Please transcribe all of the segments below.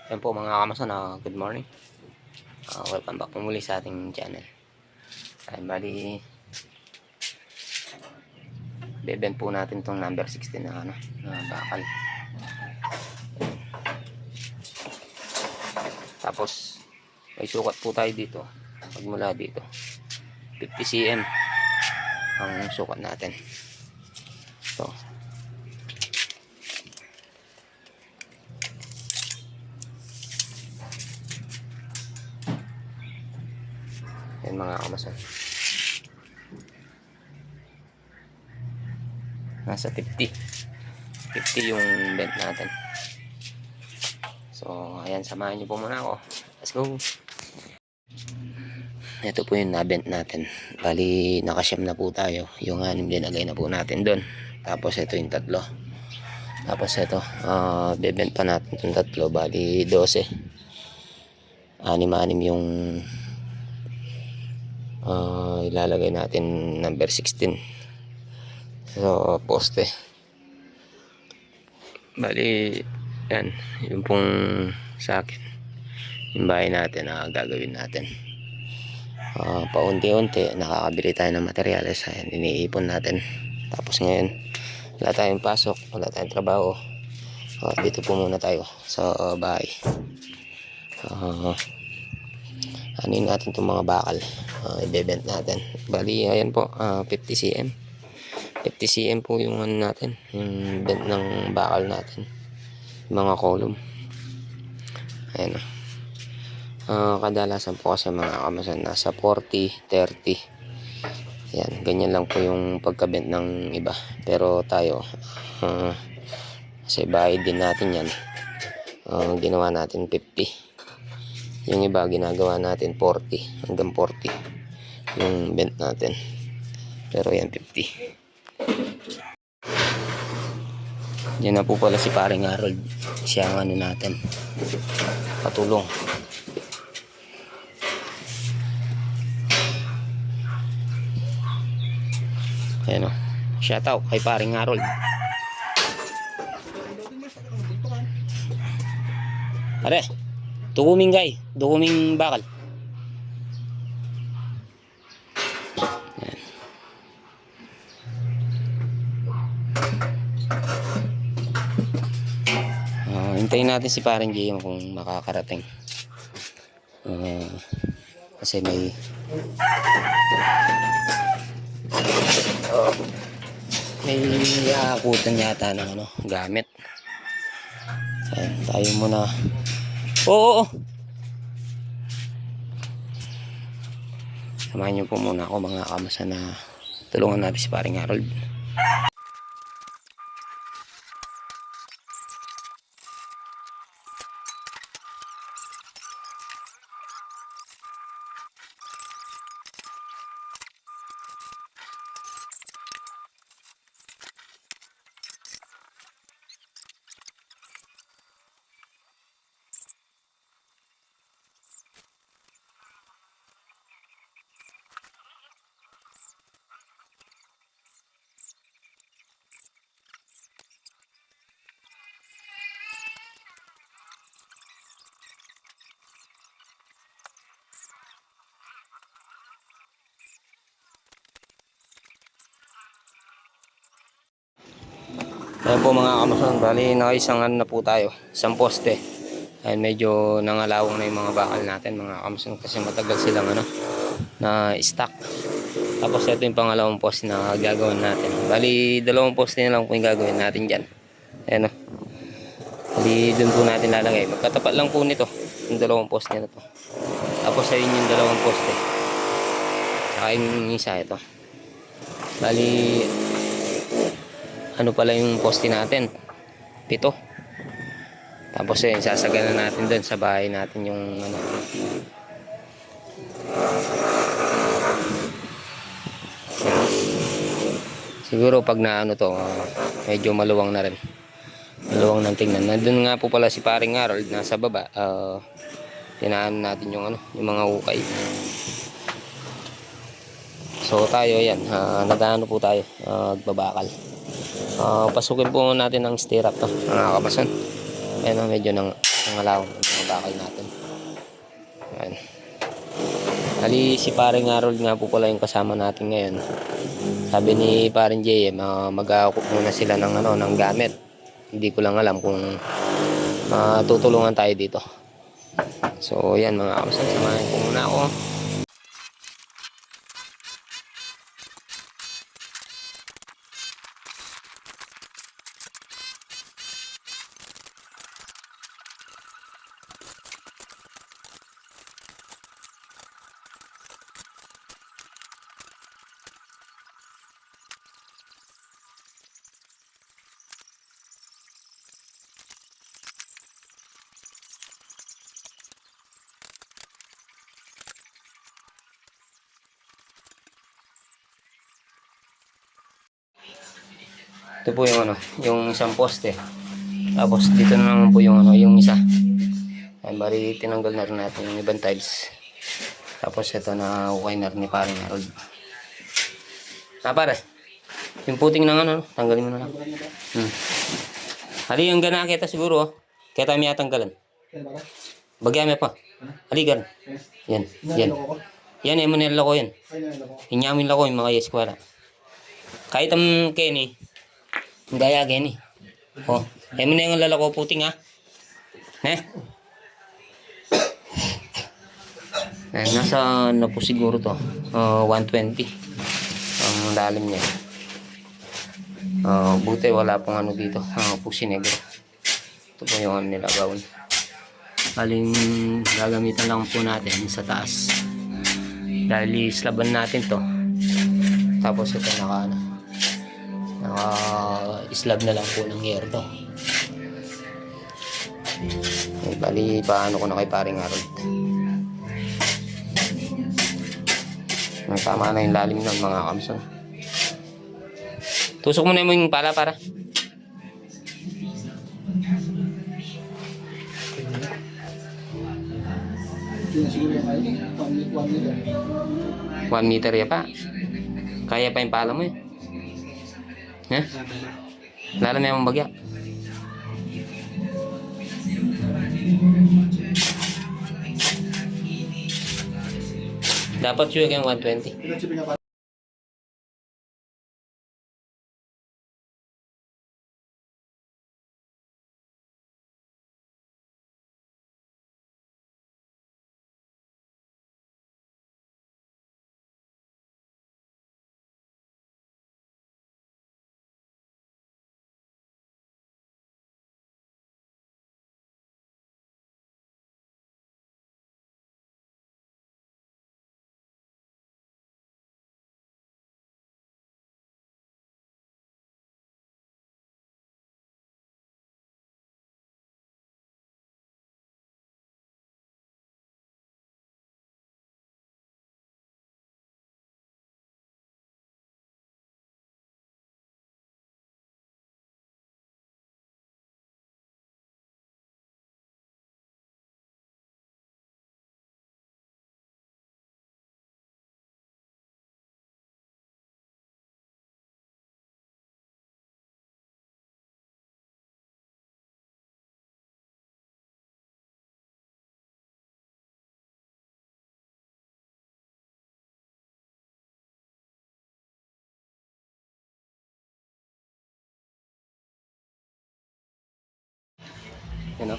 Yan po mga kamason, good morning. Welcome back po muli sa ating channel. Ay, bali, bebend po natin tong number 16 na bakal. Tapos, may sukat po tayo dito. Pagmula dito, 50 cm ang sukat natin. So, yan mga kamason. Nasa 50 yung bend natin. So, ayan, samahan niyo po muna ako. Let's go. Ito po yung nabent natin. Bali, nakasyam na po tayo. Yung 6 dinagay na po natin doon. Tapos ito yung 3. Tapos ito, bebent pa natin itong 3. Bali, 12. 6 yung ilalagay natin number 16. So, poste. Bali, yan. Yung pong sa akin. Yung bahay natin na gagawin natin. Paunti-unti nakakabili tayo ng materyales. Ayan, iniipon natin. Tapos ngayon, wala tayong pasok, wala tayong trabaho. Dito po muna tayo sa bahay. Anin natin itong mga bakal. I-bend natin. Bali, ayan po, 50 cm. 50 cm po yung ano natin, yung bend ng bakal natin. Yung mga column. Ayan o. Kadalasan po kasi mga kamasan nasa 40, 30. Yan, ganyan lang po yung pagka-bend ng iba. Pero tayo, kasi bahay din natin yan. Ginawa natin 50. Yung iba ginagawa natin 40 hanggang 40 yung bend natin. Pero yan 50. Yan na po pala si paring Harold. Siya ang ano natin, patulong. Ayan o. Shout out kay paring Harold. Are, tukuming gay. Tukuming bakal. Ayan. Hintayin natin si paring Gio kung makakarating. Kasi may aakutan yata ng gamit. Ayan, tayo muna. Oo. Samahan niyo po muna ako mga kamasa na tulungan natin si paring Harold. Ayan po mga kamason, bali nakaisang na po tayo, isang poste. Ayan, medyo nangalawang na yung mga bakal natin mga kamason kasi matagal silang na stock. Tapos ito yung pangalawang poste na gagawin natin. Bali 2 poste na lang po yung gagawin natin dyan. Ayan o. Bali dun po natin lalagay. Magkatapat lang po nito yung 2 poste na to. Tapos ayun yung 2 poste. Saka yung isa ito. Bali ano pala yung poste natin, 7. Tapos yun, sasagana natin doon sa bahay natin yung siguro pag na to, medyo maluwang na rin, maluwang ng tingnan. Nandun nga po pala si paring Harold nasa baba. Tinaan natin yung yung mga ukay. So tayo yan, nag-ano po tayo, nagbabakal. Pasukin po natin ng stirrup to mga kabasan. Ayan, medyo nangalawang bakal natin. Ayan. Ali si paring Harold nga po pala yung kasama natin ngayon. Sabi ni paring JM, mag-aakop muna sila ng ng gamit. Hindi ko lang alam kung tutulungan tayo dito. So yan mga kamusan, samahan ko muna ako. Ito po yung yung isang poste. Tapos dito na naman po yung yung isa. Ay bali tinanggal na rin natin yung ibang tiles. Tapos ito na okay na rin ni paring Harold. Pare. Yung puting ng tanggalin mo na lang. Hali yung gana kita siguro. Kaya tayo may tanggalan. Bagyan mo pa. Hali gan. Yan. Yan. Yan ay manila ko yan. Inyamin lang ko yung mga eskwela. Kahit ang Kenny. Gaya Kenny. Oh, ay mo na yung lalako puting ha. Nasa na po siguro to. 120. Ang lalim niya. Buti wala pong dito. Pusi negro. Ito po yung nila gawin. Aling gagamitan lang po natin sa taas. Dahil islaban natin to. Tapos ito naka slab na lang po ng yerdo. Bali paano ko na kay paring Harold. Tama na yung lalim ng mga kamson. Tusok mo na yung para. 1 meter ya pa. Kaya pa yung pala mo eh. Lalo na yung bagya. Dapat sure kayong 120. Yan o.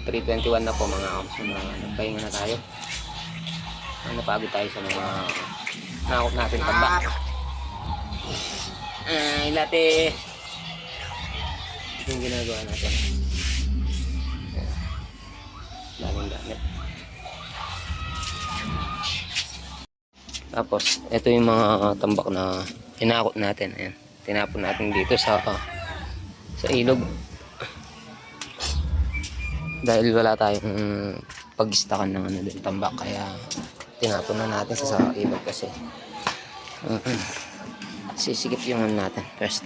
3:21 na po mga kamson. Nagpahinga na tayo. Napagod tayo sa mga nakakot natin tambak. Ilate yung ginagawa natin. Daming gamit. Tapos ito yung mga tambak na inakot natin. Ayan. Tinapon natin dito sa ilog. Dahil wala tayong pag-istakan ng din tambak, kaya tinapon na natin sa ilog kasi sisikip yung natin first.